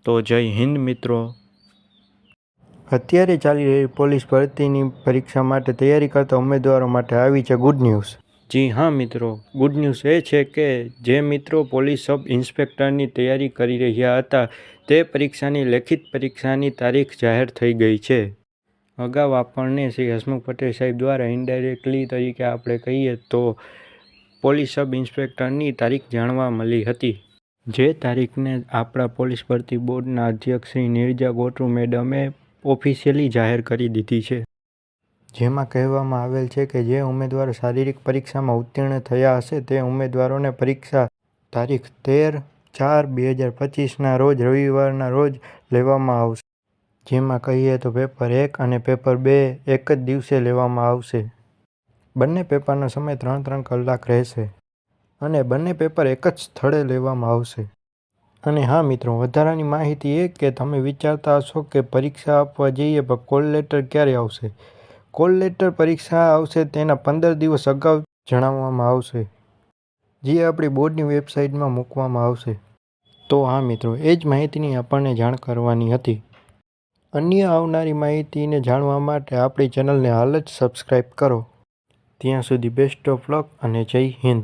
તો જય હિન્દ મિત્રો। અત્યારે ચાલી રહેલી પોલીસ ભરતીની પરીક્ષા માટે તૈયારી કરતા ઉમેદવારો માટે આવી છે ગુડ ન્યૂઝ। જી હા મિત્રો, ગુડ ન્યૂઝ એ છે કે જે મિત્રો પોલીસ સબ ઇન્સ્પેક્ટરની તૈયારી કરી રહ્યા હતા તે પરીક્ષાની લેખિત પરીક્ષાની તારીખ જાહેર થઈ ગઈ છે। અગાઉ આપણને શ્રી હસમુખ પટેલ સાહેબ દ્વારા ઇનડાયરેક્ટલી તરીકે આપણે કહીએ તો પોલીસ સબ ઇન્સ્પેક્ટરની તારીખ જાણવા મળી હતી, જે તારીખને આપણા પોલીસ ભરતી બોર્ડના અધ્યક્ષ શ્રી નીરજા ગોટરુ મેડમે ઓફિશિયલી જાહેર કરી દીધી છે। જેમાં કહેવામાં આવેલ છે કે જે ઉમેદવારો શારીરિક પરીક્ષામાં ઉત્તીર્ણ થયા હશે તે ઉમેદવારોને પરીક્ષા તારીખ 13/4/2025ના રોજ રવિવારના રોજ લેવામાં આવશે। જેમાં કહીએ તો પેપર 1 અને પેપર 2 એક જ દિવસે લેવામાં આવશે। બંને પેપરનો સમય 3-3 કલાક રહેશે અને બંને પેપર એક જ સ્થળે લેવામાં આવશે। અને હા મિત્રો, વધારાની માહિતી એ કે તમે વિચારતા હશો કે પરીક્ષા આપવા જઈએ પણ કોલ લેટર ક્યારે આવશે? કોલ લેટર પરીક્ષા આવશે તેના 15 દિવસ અગાઉ જણાવવામાં આવશે, જે આપણી બોર્ડની વેબસાઇટમાં મૂકવામાં આવશે। તો હા મિત્રો, એ જ માહિતીની આપણને જાણ કરવાની હતી। અન્ય આવનારી માહિતીને જાણવા માટે આપણી ચેનલને હાલ જ સબસ્ક્રાઈબ કરો। ત્યાં સુધી બેસ્ટ ઓફ લક અને જય હિન્દ।